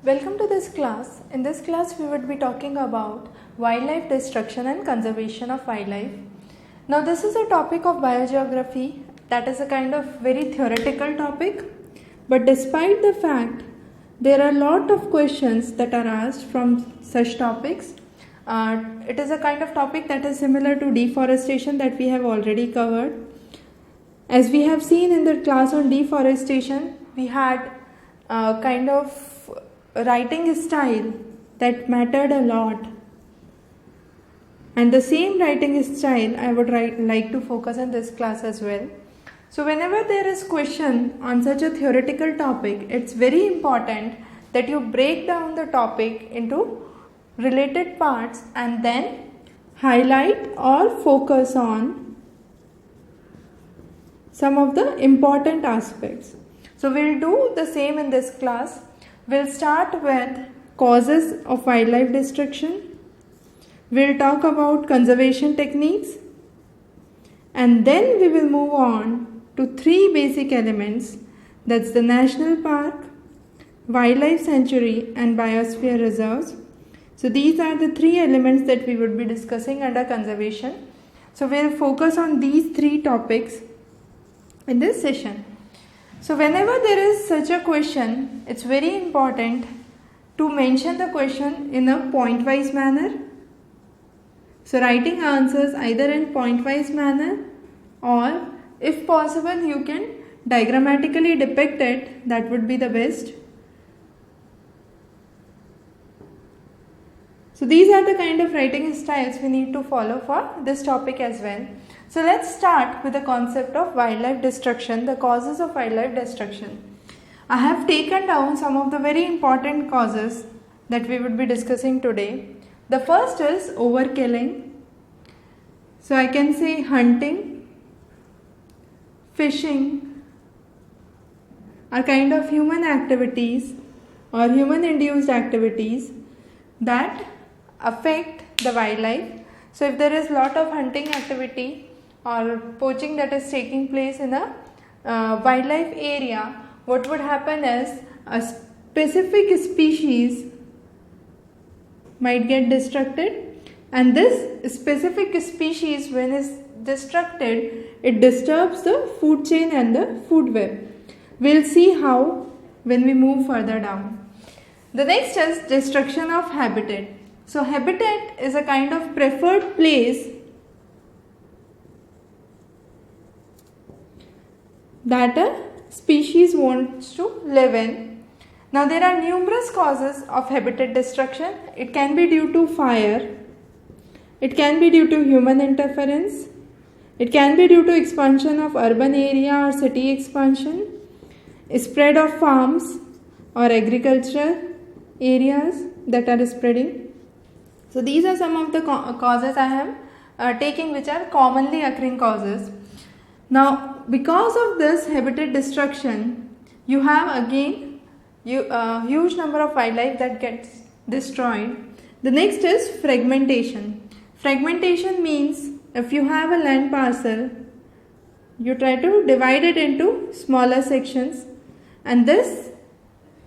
Welcome to this class. In this class we would be talking about wildlife destruction and conservation of wildlife. Now this is a topic of biogeography that is a kind of very theoretical topic, but despite the fact there are a lot of questions that are asked from such topics. It is a kind of topic that is similar to deforestation that we have already covered. As we have seen in the class on deforestation, we had a kind of writing style that mattered a lot, and the same writing style I would like to focus on this class as well. So whenever there is question on such a theoretical topic, it's very important that you break down the topic into related parts and then highlight or focus on some of the important aspects. So we'll do the same in this class. We'll start with causes of wildlife destruction. We'll talk about conservation techniques, and then we will move on to three basic elements, that's the national park, wildlife sanctuary and biosphere reserves. So these are the three elements that we would be discussing under conservation. So we'll focus on these three topics in this session. So whenever there is such a question, it's very important to mention the question in a point-wise manner. So writing answers either in point-wise manner, or if possible you can diagrammatically depict it, that would be the best. So these are the kind of writing styles we need to follow for this topic as well. So let's start with the concept of wildlife destruction, the causes of wildlife destruction. I have taken down some of the very important causes that we would be discussing today. The first is overkilling. So I can say hunting, fishing are kind of human activities or human induced activities that affect the wildlife. So if there is lot of hunting activity or poaching that is taking place in a wildlife area, what would happen is a specific species might get destructed, and this specific species, when is destructed, it disturbs the food chain and the food web. We'll see how when we move further down. The next is destruction of habitat. So habitat is a kind of preferred place that a species wants to live in. Now there are numerous causes of habitat destruction. It can be due to fire, it can be due to human interference, it can be due to expansion of urban area or city expansion, spread of farms or agricultural areas that are spreading. So these are some of the causes I am taking, which are commonly occurring causes. Now because of this habitat destruction, you have again huge number of wildlife that gets destroyed. The next is fragmentation. Fragmentation means if you have a land parcel, you try to divide it into smaller sections, and this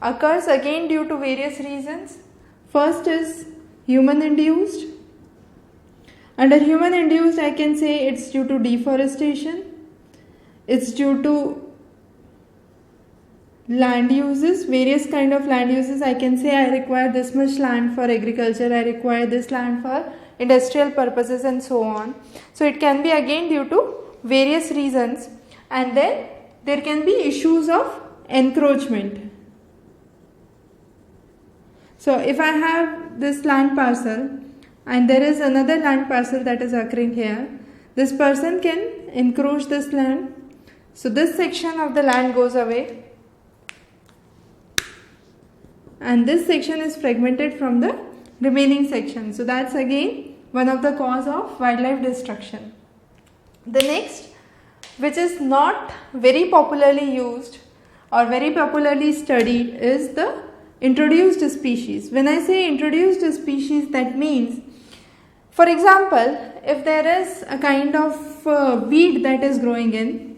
occurs again due to various reasons. First is human induced. Under human induced, I can say it's due to deforestation, it's due to land uses, various kind of land uses. I can say I require this much land for agriculture, I require this land for industrial purposes, and so on. So it can be again due to various reasons. And then there can be issues of encroachment. So if I have this land parcel and there is another land parcel that is occurring here, this person can encroach this land. So this section of the land goes away, and this section is fragmented from the remaining section. So that's again one of the cause of wildlife destruction. The next, which is not very popularly used or very popularly studied, is the introduced species. When I say introduced species, that means, for example, if there is a kind of weed that is growing in,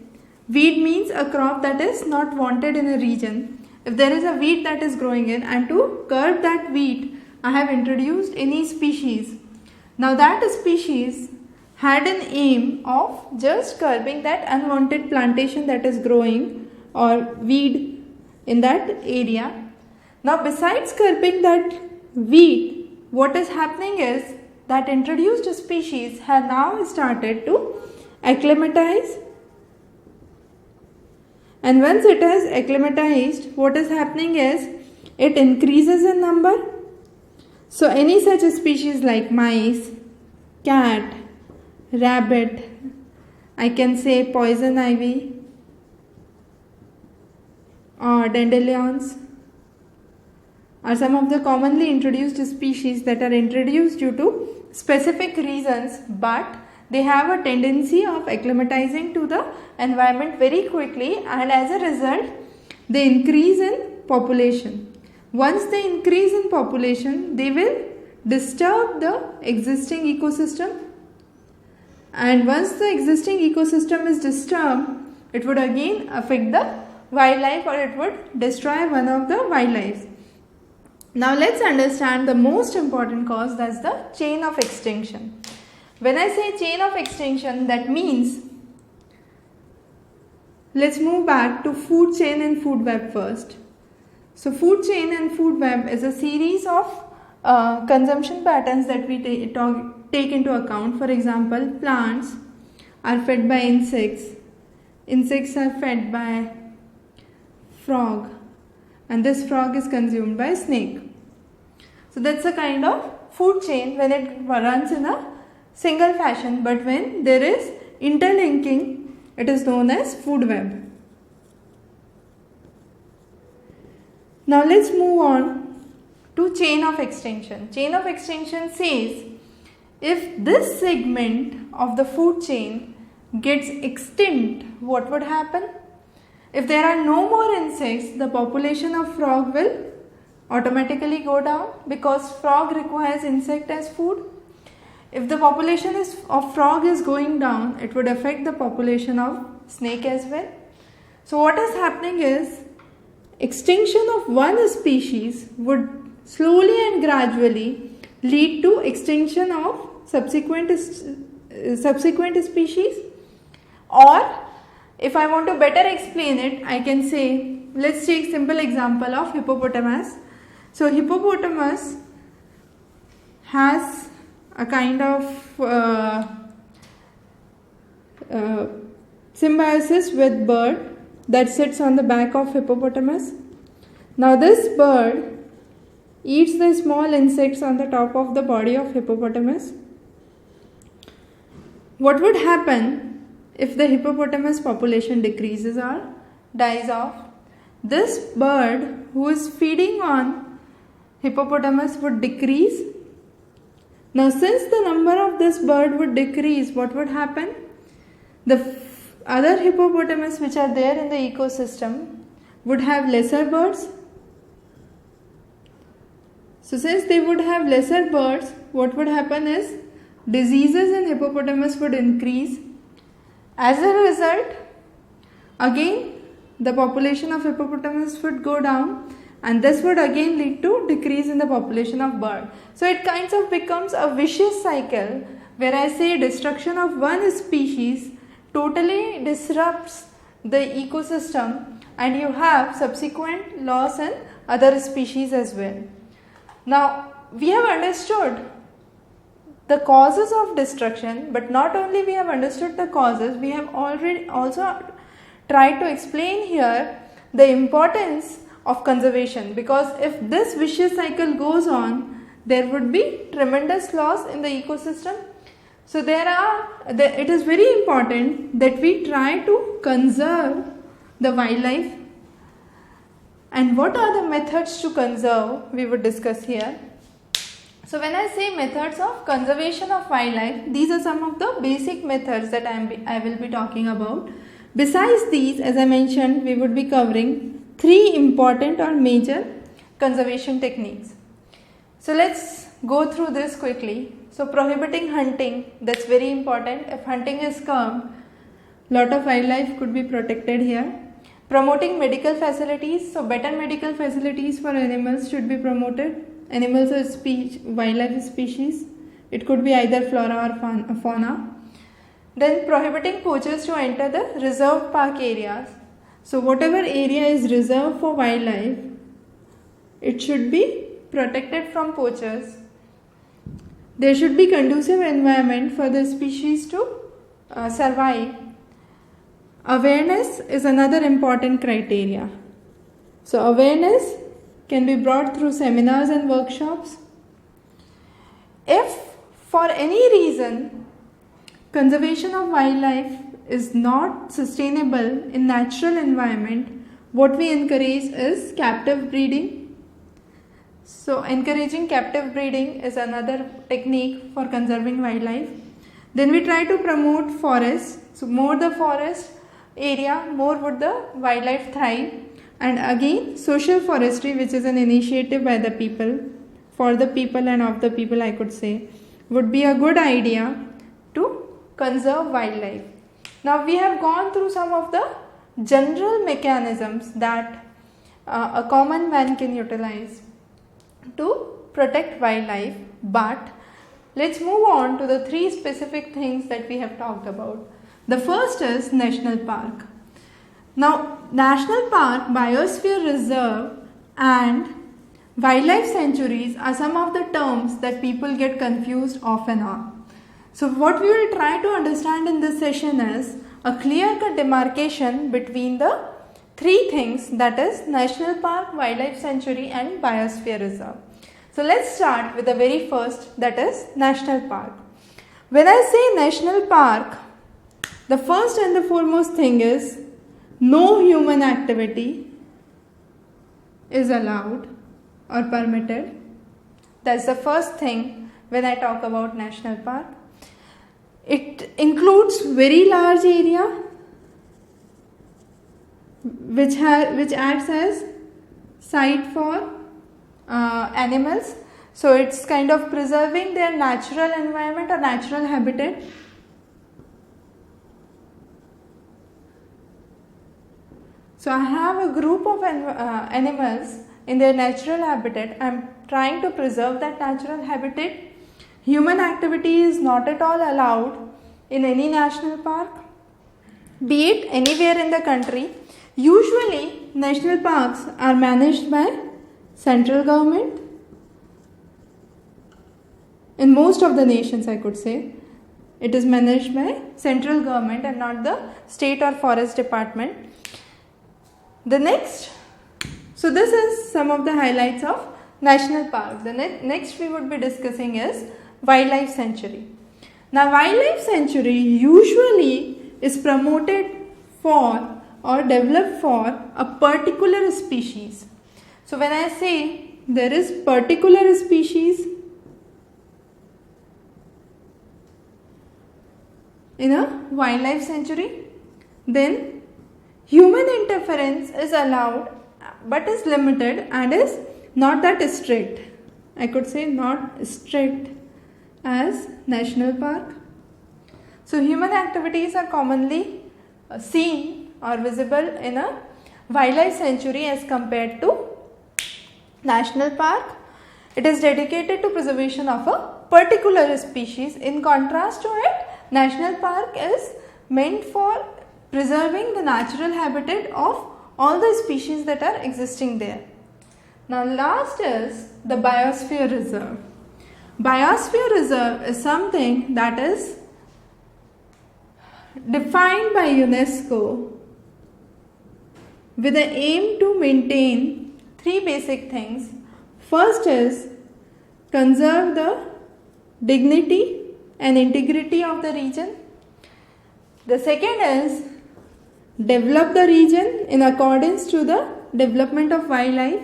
weed means a crop that is not wanted in a region. if there is a weed that is growing in, and to curb that weed, I have introduced any species. Now that species had an aim of just curbing that unwanted plantation that is growing or weed in that area. Now besides curbing that weed, what is happening is that introduced species have now started to acclimatize, and once it has acclimatized, what is happening is it increases in number. So any such species like mice, cat, rabbit, I can say poison ivy or dandelions are some of the commonly introduced species that are introduced due to specific reasons, but they have a tendency of acclimatizing to the environment very quickly, and as a result they increase in population. Once they increase in population, they will disturb the existing ecosystem, and once the existing ecosystem is disturbed, it would again affect the wildlife, or it would destroy one of the wildlife. Now let's understand the most important cause, that's the chain of extinction. When I say chain of extinction, that means, let's move back to food chain and food web first. So food chain and food web is a series of consumption patterns that we take into account. For example, plants are fed by insects, insects are fed by frog, and this frog is consumed by snake. So that's a kind of food chain when it runs in a single fashion, but when there is interlinking, it is known as food web. Now let's move on to chain of extinction. Chain of extinction says if this segment of the food chain gets extinct, what would happen? If there are no more insects, the population of frog will automatically go down, because frog requires insect as food. If the population of frog is going down, it would affect the population of snake as well. So what is happening is extinction of one species would slowly and gradually lead to extinction of subsequent species. Or if I want to better explain it, I can say, let's take simple example of hippopotamus. So hippopotamus has a kind of symbiosis with bird that sits on the back of hippopotamus. Now this bird eats the small insects on the top of the body of hippopotamus. What would happen if the hippopotamus population decreases or dies off? This bird who is feeding on hippopotamus would decrease. Now since the number of this bird would decrease, what would happen? The other hippopotamus which are there in the ecosystem would have lesser birds. So since they would have lesser birds, what would happen is diseases in hippopotamus would increase. As a result, again the population of hippopotamus would go down, and this would again lead to decrease in the population of bird. So it kind of becomes a vicious cycle where I say destruction of one species totally disrupts the ecosystem, and you have subsequent loss in other species as well. Now we have understood the causes of destruction, but not only we have understood the causes, we have already also tried to explain here the importance of conservation, because if this vicious cycle goes on, there would be tremendous loss in the ecosystem. So it is very important that we try to conserve the wildlife. And what are the methods to conserve, we would discuss here. So when I say methods of conservation of wildlife, these are some of the basic methods that I will be talking about. Besides these, as I mentioned, we would be covering 3 important or major conservation techniques. So let's go through this quickly. So prohibiting hunting, that's very important. If hunting is curbed, lot of wildlife could be protected here. Promoting medical facilities, so better medical facilities for animals should be promoted. Animals are wildlife species. It could be either flora or fauna. Then prohibiting poachers to enter the reserved park areas. So whatever area is reserved for wildlife, it should be protected from poachers. There should be conducive environment for the species to survive. Awareness is another important criteria. So awareness can be brought through seminars and workshops. If for any reason conservation of wildlife is not sustainable in natural environment, what we encourage is captive breeding. So encouraging captive breeding is another technique for conserving wildlife. Then we try to promote forests. So more the forest area, more would the wildlife thrive. And again, social forestry, which is an initiative by the people, for the people and of the people, I could say, would be a good idea to conserve wildlife. Now we have gone through some of the general mechanisms that a common man can utilize to protect wildlife, but let's move on to the three specific things that we have talked about. The first is national park. Now, national park, biosphere reserve and wildlife sanctuaries are some of the terms that people get confused off and on. So what we will try to understand in this session is a clear-cut demarcation between the three things, that is national park, wildlife sanctuary and biosphere reserve. So let's start with the very first, that is national park. When I say national park, the first and the foremost thing is no human activity is allowed or permitted. That's the first thing when I talk about national park. It includes very large area which acts as site for animals. So it's kind of preserving their natural environment or natural habitat. So I have a group of animals in their natural habitat. I am trying to preserve that natural habitat. Human activity is not at all allowed in any national park, be it anywhere in the country. Usually national parks are managed by central government. In most of the nations, I could say, it is managed by central government and not the state or forest department. The next, so this is some of the highlights of national park. The next we would be discussing is wildlife sanctuary. Now wildlife sanctuary usually is promoted for or developed for a particular species. So when I say there is particular species in a wildlife sanctuary, then human interference is allowed but is limited and is not that strict. I could say not strict as national park. So human activities are commonly seen or visible in a wildlife sanctuary as compared to national park. It is dedicated to preservation of a particular species. In contrast to it, national park is meant for preserving the natural habitat of all the species that are existing there. Now last is the Biosphere Reserve. Biosphere Reserve is something that is defined by UNESCO with the aim to maintain three basic things. First is conserve the dignity and integrity of the region. The second is develop the region in accordance to the development of wildlife,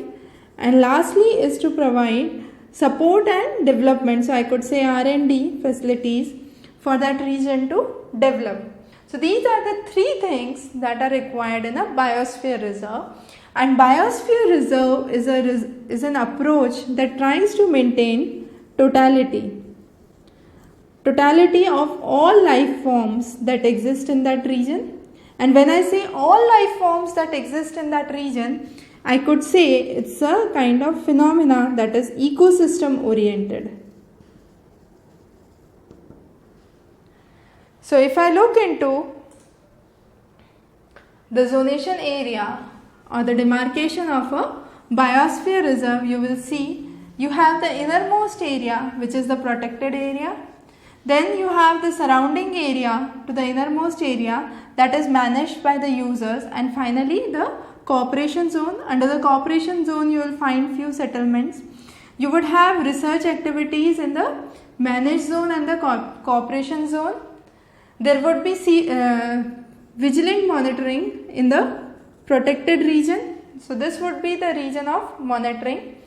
and lastly is to provide support and development, so I could say R&D facilities for that region to develop. So these are the three things that are required in a biosphere reserve, and biosphere reserve is an approach that tries to maintain totality of all life forms that exist in that region, And when I say all life forms that exist in that region, I could say it's a kind of phenomena that is ecosystem oriented. So if I look into the zonation area or the demarcation of a biosphere reserve, you will see you have the innermost area, which is the protected area. Then you have the surrounding area to the innermost area that is managed by the users, and finally the cooperation zone. Under the cooperation zone you will find few settlements. You would have research activities in the managed zone and the cooperation zone. There would be vigilant monitoring in the protected region. So this would be the region of monitoring.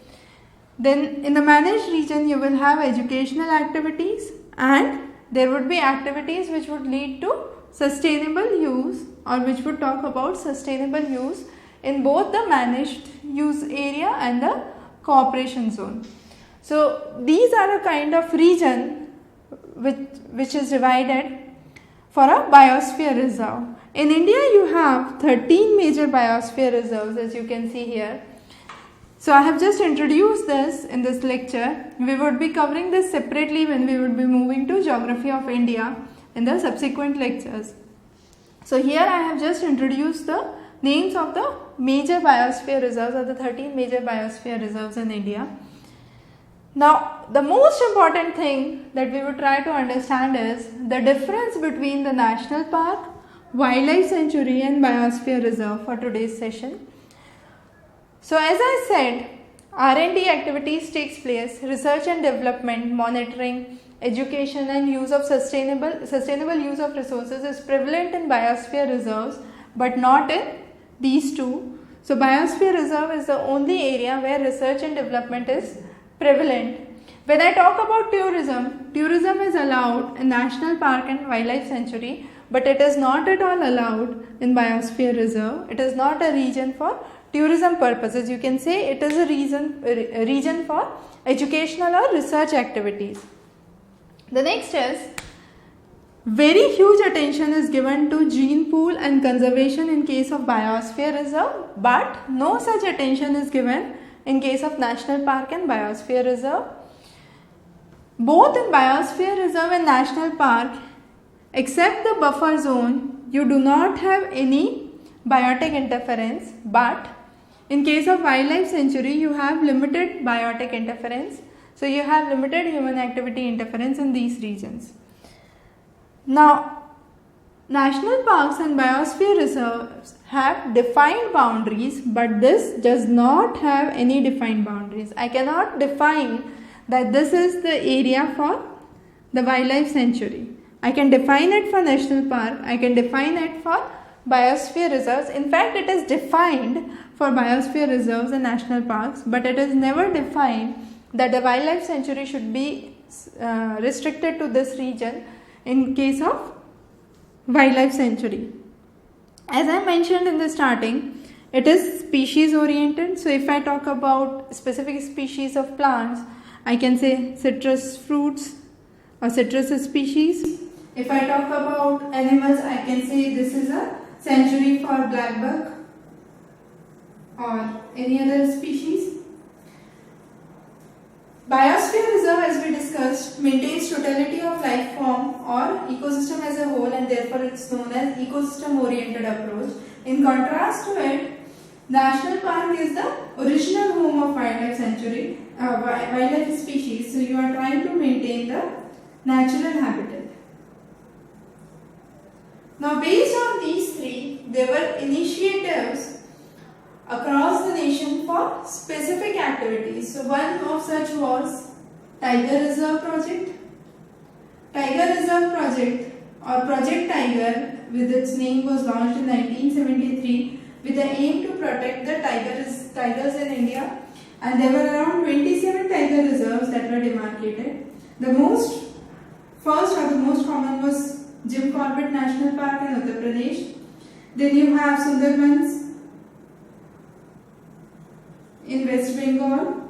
Then in the managed region you will have educational activities, and there would be activities which would lead to sustainable use, or which would talk about sustainable use in both the managed use area and the cooperation zone. So these are a kind of region which is divided for a biosphere reserve. In India you have 13 major biosphere reserves, as you can see here. So I have just introduced this in this lecture. We would be covering this separately when we would be moving to Geography of India in the subsequent lectures. So here I have just introduced the names of the major biosphere reserves, or the 13 major biosphere reserves in India. Now the most important thing that we would try to understand is the difference between the national park, wildlife sanctuary and biosphere reserve for today's session. So as I said, R&D activities takes place, research and development, monitoring, education and use of sustainable use of resources is prevalent in biosphere reserves, but not in these two. So biosphere reserve is the only area where research and development is prevalent. When I talk about tourism is allowed in national park and wildlife sanctuary, but it is not at all allowed in biosphere reserve. It is not a region for tourism purposes. You can say it is a region for educational or research activities. The next is, very huge attention is given to gene pool and conservation in case of biosphere reserve, but no such attention is given in case of national park and biosphere reserve. Both in biosphere reserve and national park, except the buffer zone, you do not have any biotic interference, but in case of wildlife sanctuary you have limited biotic interference. So you have limited human activity interference in these regions. Now national parks and biosphere reserves have defined boundaries, but this does not have any defined boundaries. I cannot define that this is the area for the wildlife sanctuary. I can define it for national park, I can define it for biosphere reserves. In fact, it is defined for biosphere reserves and national parks, but it is never defined that the wildlife sanctuary should be restricted to this region in case of wildlife sanctuary. As I mentioned in the starting, it is species oriented. So if I talk about specific species of plants, I can say citrus fruits or citrus species. If I talk about animals, I can say this is a sanctuary for black buck or any other species. Biosphere reserve, as we discussed, maintains totality of life form or ecosystem as a whole, and therefore it is known as ecosystem oriented approach. In contrast to it, national park is the original home of wildlife sanctuary, wildlife species. So you are trying to maintain the natural habitat. Now based on these three, there were initiatives across the nation for specific activities. So one of such was Tiger Reserve Project. Tiger Reserve Project or Project Tiger, with its name, was launched in 1973 with the aim to protect the tigers in India, and there were around 27 tiger reserves that were demarcated. The most common was Jim Corbett National Park in Uttar Pradesh. Then you have Sundarbans in West Bengal.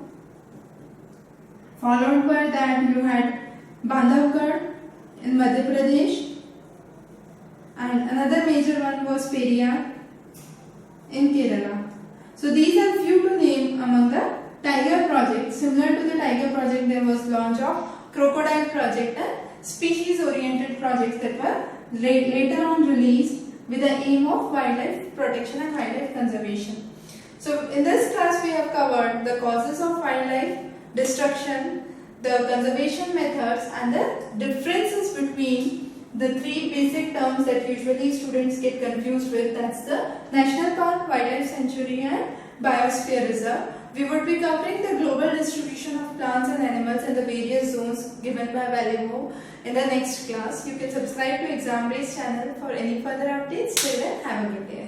Followed by that you had Bandhavgarh in Madhya Pradesh, and another major one was Periyar in Kerala. So these are few to name among the tiger projects. Similar to the tiger project, there was launch of crocodile project and species oriented projects that were later on released with the aim of wildlife protection and wildlife conservation. So in this class we have covered the causes of wildlife destruction, the conservation methods and the differences between the three basic terms that usually students get confused with. That's the National Park, Wildlife Sanctuary and Biosphere Reserve. We would be covering the global distribution of plants and animals in the various zones given by Valivo in the next class. You can subscribe to Examrace channel for any further updates. Till then, have a good day.